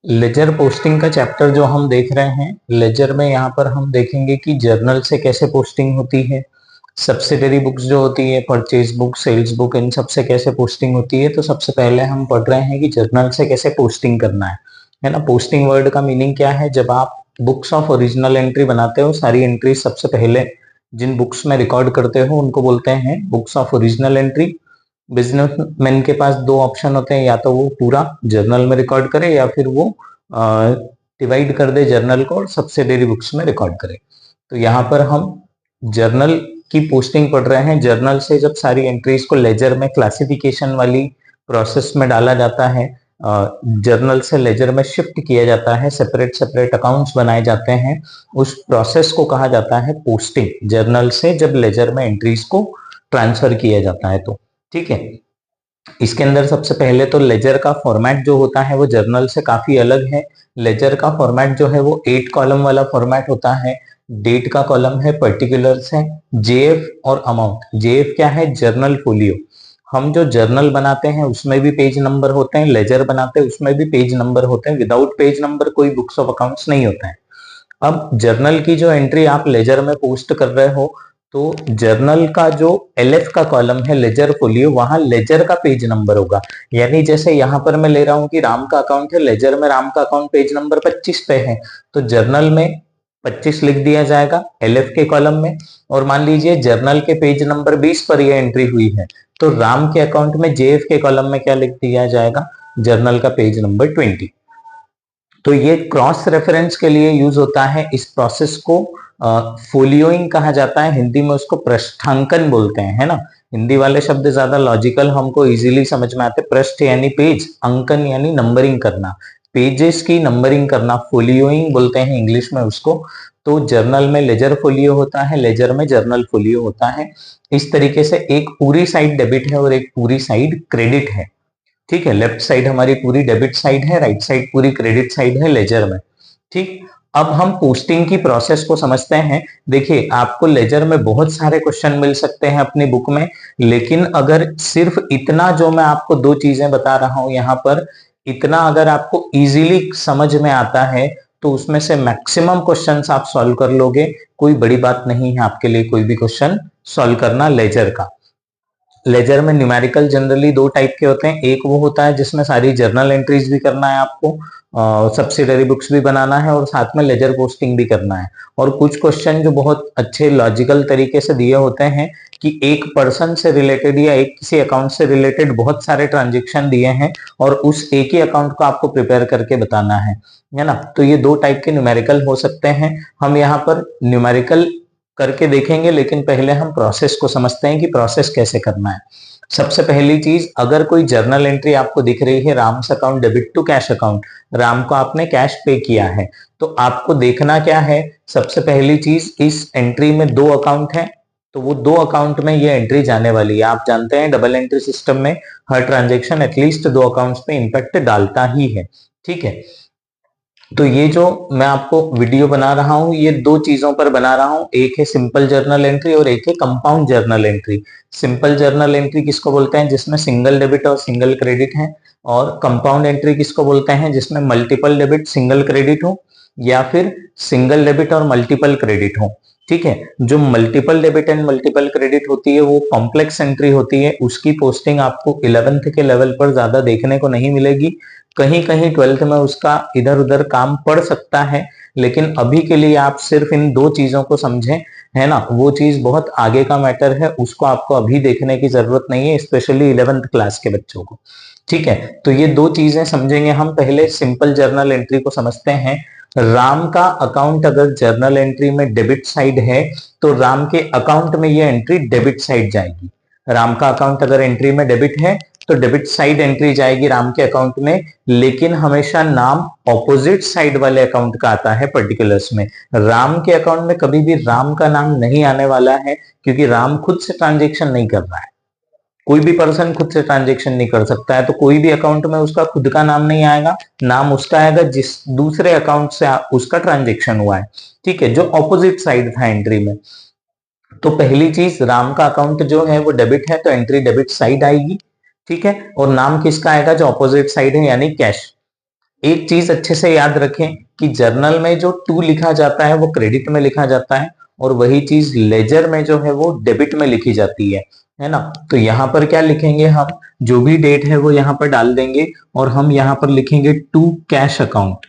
Ledger posting का chapter जो हम देख रहे हैं, लेजर में यहाँ पर हम देखेंगे कि जर्नल से कैसे पोस्टिंग होती है, सब्सिडरी बुक्स जो होती है, परचेज बुक, सेल्स बुक, इन सब से कैसे पोस्टिंग होती है। तो सबसे पहले हम पढ़ रहे हैं कि जर्नल से कैसे पोस्टिंग करना है ना। पोस्टिंग वर्ड का मीनिंग क्या है? जब आप बुक्स ऑफ ओरिजिनल एंट्री बनाते हो, सारी एंट्री सबसे पहले जिन बुक्स में रिकॉर्ड करते हो उनको बोलते हैं books of original entry. Businessman के पास दो ऑप्शन होते हैं, या तो वो पूरा जर्नल में रिकॉर्ड करे या फिर वो डिवाइड कर दे जर्नल को और सब्सिडरी बुक्स में रिकॉर्ड करे। तो यहाँ पर हम जर्नल की पोस्टिंग पढ़ रहे हैं। जर्नल से जब सारी एंट्रीज को लेजर में क्लासिफिकेशन वाली प्रोसेस में डाला जाता है, जर्नल से लेजर में शिफ्ट किया जाता है, सेपरेट सेपरेट अकाउंट्स बनाए जाते हैं, उस प्रोसेस को कहा जाता है पोस्टिंग। जर्नल से जब लेजर में एंट्रीज को ट्रांसफर किया जाता है तो ठीक है। इसके अंदर सबसे पहले तो लेजर का फॉर्मेट जो होता है वो जर्नल से काफी अलग है। लेजर का फॉर्मेट जो है वो 8 कॉलम वाला फॉर्मेट होता है। डेट का कॉलम है, पर्टिकुलर्स है, जेएफ और अमाउंट। जेएफ क्या है? Journal folio. हम जो जर्नल बनाते हैं उसमें भी पेज नंबर होते हैं, लेजर बनाते हैं उसमें भी पेज नंबर होते हैं। विदाउट पेज नंबर कोई बुक्स ऑफ अकाउंट्स नहीं होता है। अब जर्नल की जो एंट्री आप लेजर में पोस्ट कर रहे हो, तो जर्नल का जो एलएफ का कॉलम है, लेजर फोलियो, वहां लेजर का पेज नंबर होगा। यानी जैसे यहां पर मैं ले रहा हूं कि राम का अकाउंट है, लेजर में राम का अकाउंट पेज नंबर 25 पे है, तो जर्नल में 25 लिख दिया जाएगा एलएफ के कॉलम में। और मान लीजिए जर्नल के पेज नंबर 20 पर यह एंट्री हुई है, तो राम के अकाउंट में जेएफ के कॉलम में क्या लिख दिया जाएगा? जर्नल का पेज नंबर 20। तो ये क्रॉस रेफरेंस के लिए यूज होता है। इस प्रोसेस को फोलियोइंग कहा जाता है, हिंदी में उसको पृष्ठांकन बोलते हैं, है ना। हिंदी वाले शब्द ज्यादा लॉजिकल हमको इजीली समझ में आते। पृष्ठ यानी पेज, अंकन यानी नंबरिंग करना, पेजेस की नंबरिंग करना, फोलियोइंग बोलते हैं इंग्लिश में उसको। तो जर्नल में लेजर फोलियो होता है, लेजर में जर्नल फोलियो होता है। इस तरीके से एक पूरी साइड डेबिट है और एक पूरी साइड क्रेडिट है, ठीक है। लेफ्ट साइड हमारी पूरी डेबिट साइड है, राइट साइड पूरी क्रेडिट साइड है लेजर में, ठीक। अब हम पोस्टिंग की प्रोसेस को समझते हैं। देखिए, आपको लेजर में बहुत सारे क्वेश्चन मिल सकते हैं अपनी बुक में, लेकिन अगर सिर्फ इतना जो मैं आपको दो चीजें बता रहा हूं यहाँ पर, इतना अगर आपको इजीली समझ में आता है तो उसमें से मैक्सिमम क्वेश्चंस आप सॉल्व कर लोगे। कोई बड़ी बात नहीं है आपके लिए कोई भी क्वेश्चन सॉल्व करना लेजर का। लेजर में न्यूमेरिकल जनरली दो टाइप के होते हैं। एक वो होता है जिसमें सारी जर्नल एंट्रीज भी करना है आपको, सब्सिडरी बुक्स भी बनाना है और साथ में लेजर पोस्टिंग भी करना है। और कुछ क्वेश्चन जो बहुत अच्छे लॉजिकल तरीके से दिए होते हैं कि एक पर्सन से रिलेटेड या एक किसी अकाउंट से रिलेटेड बहुत सारे ट्रांजेक्शन दिए हैं और उस एक ही अकाउंट को आपको प्रिपेयर करके बताना है ना। तो ये दो टाइप के न्यूमेरिकल हो सकते हैं। हम यहाँ पर न्यूमेरिकल करके देखेंगे, लेकिन पहले हम प्रोसेस को समझते हैं कि प्रोसेस कैसे करना है। सबसे पहली चीज, अगर कोई जर्नल एंट्री आपको दिख रही है, Ram's account debit to cash account, Ram को आपने कैश पे किया है, तो आपको देखना क्या है? सबसे पहली चीज, इस एंट्री में दो अकाउंट है, तो वो दो अकाउंट में ये एंट्री जाने वाली है। आप जानते हैं डबल एंट्री सिस्टम में हर ट्रांजेक्शन एटलीस्ट दो अकाउंट्स पे इंपैक्ट डालता ही है, ठीक है। तो ये जो मैं आपको वीडियो बना रहा हूं, ये दो चीजों पर बना रहा हूं। एक है सिंपल जर्नल एंट्री और एक है compound journal entry. Simple journal entry किसको बोलते हैं? जिसमें सिंगल डेबिट और सिंगल क्रेडिट है। और कंपाउंड एंट्री किसको बोलते हैं? जिसमें मल्टीपल डेबिट सिंगल क्रेडिट हो या फिर सिंगल डेबिट और मल्टीपल क्रेडिट हो, ठीक है। जो multiple debit and multiple credit होती है वो कॉम्प्लेक्स एंट्री होती है। उसकी पोस्टिंग आपको 11th के लेवल पर ज्यादा देखने को नहीं मिलेगी। कहीं कहीं 12th में उसका इधर उधर काम पड़ सकता है, लेकिन अभी के लिए आप सिर्फ इन दो चीजों को समझें, है ना। वो चीज बहुत आगे का मैटर है, उसको आपको अभी देखने की जरूरत नहीं है, स्पेशली 11th क्लास के बच्चों को, ठीक है। तो ये दो चीजें समझेंगे हम। पहले सिंपल जर्नल एंट्री को समझते हैं। राम का अकाउंट अगर जर्नल एंट्री में डेबिट साइड है तो राम के अकाउंट में ये एंट्री डेबिट साइड जाएगी। राम का अकाउंट अगर एंट्री में डेबिट है तो डेबिट साइड एंट्री जाएगी राम के अकाउंट में, लेकिन हमेशा नाम ऑपोजिट साइड वाले अकाउंट का आता है पर्टिकुलर्स में। राम के अकाउंट में कभी भी राम का नाम नहीं आने वाला है, क्योंकि राम खुद से ट्रांजेक्शन नहीं कर रहा है। कोई भी पर्सन खुद से ट्रांजेक्शन नहीं कर सकता है, तो कोई भी अकाउंट में उसका खुद का नाम नहीं आएगा। नाम उसका आएगा जिस दूसरे अकाउंट से उसका ट्रांजेक्शन हुआ है, ठीक है, जो ऑपोजिट साइड था एंट्री में। तो पहली चीज, राम का अकाउंट जो है वो डेबिट है तो एंट्री डेबिट साइड आएगी, ठीक है। और नाम किसका आएगा? जो ऑपोजिट साइड है, यानी कैश। एक चीज अच्छे से याद रखें कि जर्नल में जो टू लिखा जाता है वो क्रेडिट में लिखा जाता है, और वही चीज लेजर में जो है वो डेबिट में लिखी जाती है ना। तो यहाँ पर क्या लिखेंगे हम, जो भी डेट है वो यहाँ पर डाल देंगे, और हम यहाँ पर लिखेंगे टू कैश अकाउंट।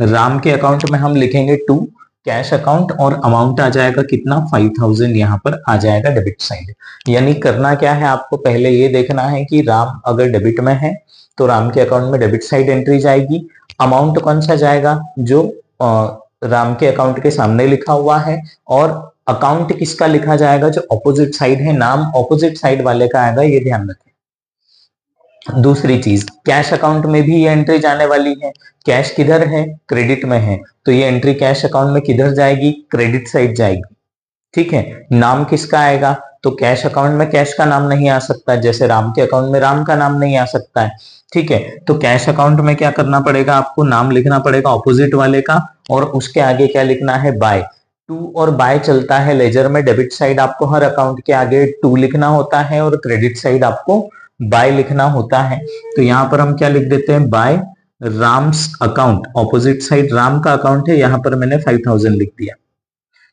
राम के अकाउंट में हम लिखेंगे टू कैश अकाउंट, और अमाउंट आ जाएगा कितना, 5000 यहाँ पर आ जाएगा डेबिट साइड। यानी करना क्या है, आपको पहले ये देखना है कि राम अगर डेबिट में है तो राम के अकाउंट में डेबिट साइड एंट्री जाएगी। अमाउंट कौन सा जाएगा, जो राम के अकाउंट के सामने लिखा हुआ है, और अकाउंट किसका लिखा जाएगा, जो ऑपोजिट साइड है, नाम ऑपोजिट साइड वाले का आएगा, ये ध्यान रखें। दूसरी चीज, कैश अकाउंट में भी ये एंट्री जाने वाली है। कैश किधर है, क्रेडिट में है, तो ये एंट्री कैश अकाउंट में किधर जाएगी, क्रेडिट साइड जाएगी। ठीक है, नाम किसका आएगा, तो कैश अकाउंट में कैश का नाम नहीं आ सकता, जैसे राम के अकाउंट में राम का नाम नहीं आ सकता है। ठीक है, तो कैश अकाउंट में क्या करना पड़ेगा, आपको नाम लिखना पड़ेगा ऑपोजिट वाले का, और उसके आगे क्या लिखना है, बाय। टू और बाय चलता है लेजर में, डेबिट साइड आपको हर अकाउंट के आगे टू लिखना होता है, और क्रेडिट साइड आपको बाय लिखना होता है। तो यहाँ पर हम क्या लिख देते हैं, by Ram's account, opposite side Ram का अकाउंट है, यहाँ पर मैंने 5000 लिख दिया।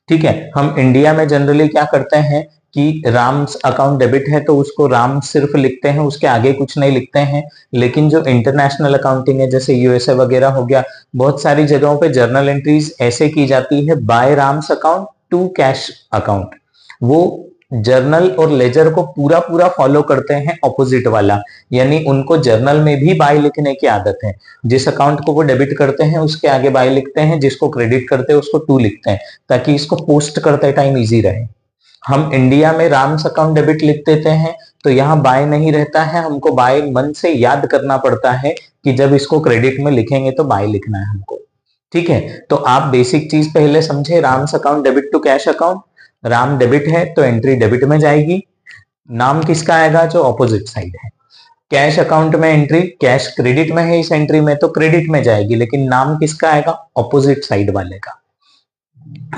ठीक है, हम इंडिया में जनरली क्या करते हैं कि राम्स अकाउंट डेबिट है तो उसको राम सिर्फ लिखते हैं, उसके आगे कुछ नहीं लिखते हैं। लेकिन जो इंटरनेशनल अकाउंटिंग है, जैसे यूएसए वगैरह हो गया, बहुत सारी जगहों पे जर्नल एंट्रीज ऐसे की जाती है, by Ram's account to cash account. वो जर्नल और लेजर को पूरा पूरा फॉलो करते हैं ऑपोजिट वाला, यानी उनको जर्नल में भी बाय लिखने की आदत है। जिस अकाउंट को वो डेबिट करते हैं उसके आगे बाय लिखते हैं, जिसको क्रेडिट करते हैं उसको टू लिखते हैं, ताकि इसको पोस्ट करते टाइम इजी रहे। हम इंडिया में राम्स अकाउंट डेबिट लिख देते हैं तो यहाँ बाय नहीं रहता है, हमको बाय मन से याद करना पड़ता है कि जब इसको क्रेडिट में लिखेंगे तो बाय लिखना है हमको। ठीक है, तो आप बेसिक चीज पहले समझे, Ram's account debit to cash account. Ram debit है तो एंट्री डेबिट में जाएगी, नाम किसका आएगा, जो ऑपोजिट साइड है। कैश अकाउंट में एंट्री, कैश क्रेडिट में है इस एंट्री में तो क्रेडिट में जाएगी, लेकिन नाम किसका आएगा, ऑपोजिट साइड वाले का।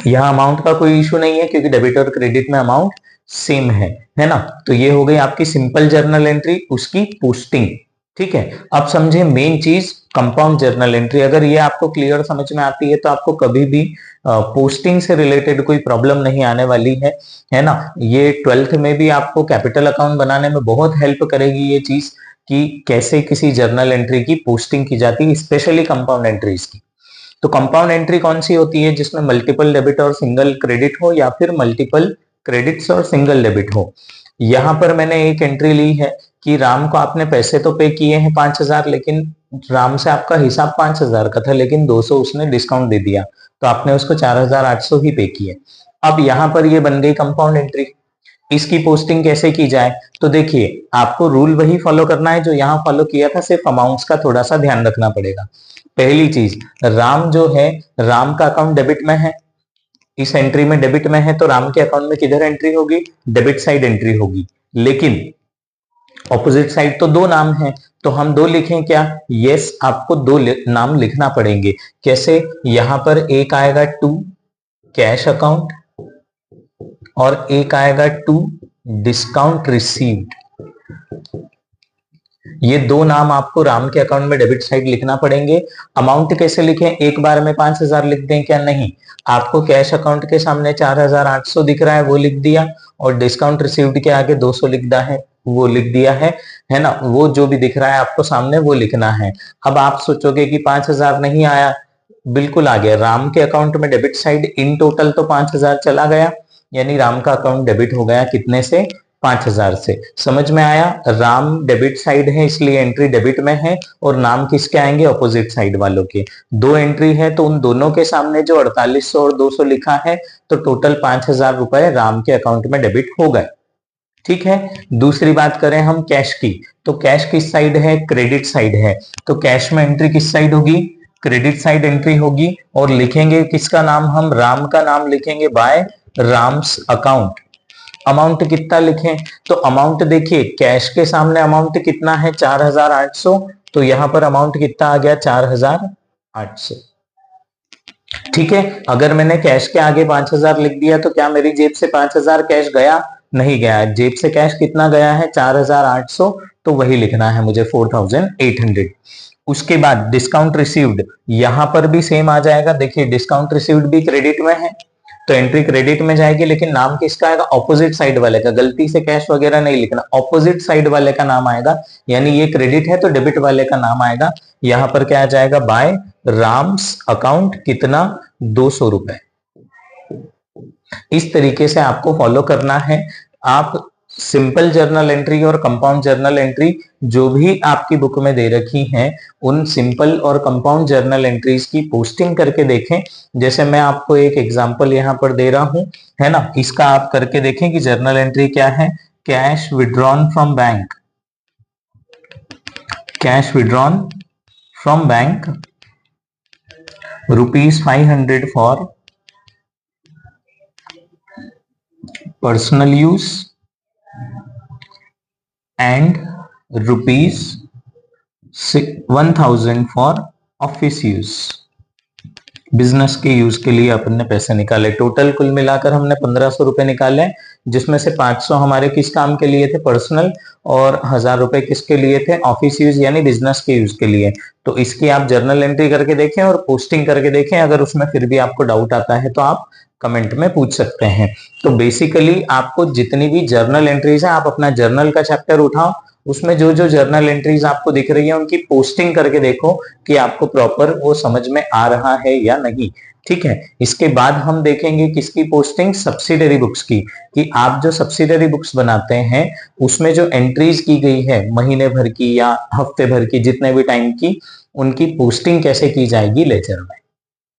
यहाँ अमाउंट का कोई इशू नहीं है क्योंकि डेबिट और क्रेडिट में अमाउंट सेम है ना। तो ये हो गई आपकी सिंपल जर्नल एंट्री, उसकी पोस्टिंग। ठीक है, अब समझे मेन चीज, कंपाउंड जर्नल एंट्री। अगर ये आपको क्लियर समझ में आती है तो आपको कभी भी पोस्टिंग से रिलेटेड कोई प्रॉब्लम नहीं आने वाली है ना। ये 12th में भी आपको कैपिटल अकाउंट बनाने में बहुत हेल्प करेगी ये चीज, कि कैसे किसी जर्नल एंट्री की पोस्टिंग की जाती है, स्पेशली कंपाउंड एंट्रीज की। तो कंपाउंड एंट्री कौन सी होती है, जिसमें मल्टीपल डेबिट और सिंगल क्रेडिट हो, या फिर मल्टीपल क्रेडिट्स और सिंगल डेबिट हो। यहां पर मैंने एक एंट्री ली है कि राम को आपने पैसे तो पे किए हैं 5000, लेकिन राम से आपका हिसाब 5000 का था, लेकिन 200 उसने डिस्काउंट दे दिया, तो आपने उसको 4800 ही पे किए। अब यहाँ पर ये बन गई कंपाउंड एंट्री। इसकी पोस्टिंग कैसे की जाए, तो देखिए आपको रूल वही फॉलो करना है जो यहाँ फॉलो किया था, सिर्फ अमाउंट्स का थोड़ा सा ध्यान रखना पड़ेगा। पहली चीज, राम जो है, राम का अकाउंट डेबिट में है, इस एंट्री में डेबिट में है, तो राम के अकाउंट में किधर एंट्री होगी, डेबिट साइड एंट्री होगी। लेकिन ऑपोजिट साइड तो दो नाम है, तो हम दो लिखें क्या, यस आपको दो नाम लिखना पड़ेंगे। कैसे, यहां पर एक आएगा टू कैश अकाउंट और एक आएगा टू डिस्काउंट रिसीव्ड। ये दो नाम आपको राम के अकाउंट में डेबिट साइड लिखना पड़ेंगे। अमाउंट कैसे लिखें, एक बार में 5000 लिख दें क्या, नहीं, आपको कैश अकाउंट के सामने 4800 दिख रहा है वो लिख दिया, और डिस्काउंट रिसीव्ड के आगे 200 लिखना है वो लिख दिया है ना। वो जो भी दिख रहा है आपको सामने वो लिखना है। अब आप सोचोगे कि 5000 नहीं आया, बिल्कुल आ गया। राम के अकाउंट में डेबिट साइड इन टोटल तो 5000 चला गया, यानी राम का अकाउंट डेबिट हो गया कितने से, 5000 से। समझ में आया, राम डेबिट साइड है इसलिए एंट्री डेबिट में है, और नाम किसके आएंगे, ऑपोजिट साइड वालों के। दो एंट्री है तो उन दोनों के सामने जो 4800 और 200 लिखा है, तो टोटल 5000 रुपए राम के अकाउंट में डेबिट हो गए। ठीक है, दूसरी बात करें हम कैश की, तो कैश किस साइड है, क्रेडिट साइड है, तो कैश में एंट्री किस साइड होगी, क्रेडिट साइड एंट्री होगी। और लिखेंगे किसका नाम, हम राम का नाम लिखेंगे बाय राम्स अकाउंट। अमाउंट कितना लिखें, तो अमाउंट देखिए कैश के सामने अमाउंट कितना है, 4800, तो यहां पर अमाउंट कितना आ गया, 4800। ठीक है, अगर मैंने कैश के आगे 5000 लिख दिया तो क्या मेरी जेब से 5000 कैश गया, नहीं गया। जेब से कैश कितना गया है, 4800, तो वही लिखना है मुझे 4800। उसके बाद डिस्काउंट रिसीव्ड, यहां पर भी सेम आ जाएगा। देखिए डिस्काउंट रिसीव्ड भी क्रेडिट में है तो एंट्री क्रेडिट में जाएगी, लेकिन नाम किसका आएगा? ऑपोजिट साइड वाले का। गलती से कैश वगैरह नहीं लिखना, ऑपोजिट साइड वाले का नाम आएगा, यानी ये क्रेडिट है तो डेबिट वाले का नाम आएगा। यहां पर क्या आ जाएगा? बाय राम्स अकाउंट, कितना? 200 रुपए। इस तरीके से आपको फॉलो करना है। आप सिंपल जर्नल एंट्री और कंपाउंड जर्नल एंट्री जो भी आपकी बुक में दे रखी हैं, उन सिंपल और कंपाउंड जर्नल एंट्रीज की पोस्टिंग करके देखें। जैसे मैं आपको एक एग्जांपल यहां पर दे रहा हूं, है ना, इसका आप करके देखें कि जर्नल एंट्री क्या है। Cash withdrawn from bank, cash withdrawn from bank ₹500 for personal use and ₹1000 for office use. Business के यूज के लिए अपन ने पैसे निकाले। टोटल कुल मिलाकर हमने 1500 रुपए निकाले, जिसमें से 500 हमारे किस काम के लिए थे? पर्सनल, और 1000 रुपए किसके लिए थे? ऑफिस यूज यानी बिजनेस के यूज के लिए। तो इसकी आप जर्नल एंट्री करके देखें और पोस्टिंग करके देखें। अगर उसमें फिर भी आपको डाउट आता है तो आप कमेंट में पूछ सकते हैं। तो बेसिकली आपको जितनी भी जर्नल एंट्रीज है, आप अपना जर्नल का चैप्टर उठाओ, उसमें जो जो जर्नल एंट्रीज आपको दिख रही है उनकी पोस्टिंग करके देखो कि आपको प्रॉपर वो समझ में आ रहा है या नहीं। ठीक है, इसके बाद हम देखेंगे किसकी पोस्टिंग? सब्सिडरी बुक्स की, कि आप जो सब्सिडरी बुक्स बनाते हैं उसमें जो एंट्रीज की गई है महीने भर की या हफ्ते भर की, जितने भी टाइम की, उनकी पोस्टिंग कैसे की जाएगी लेजर में।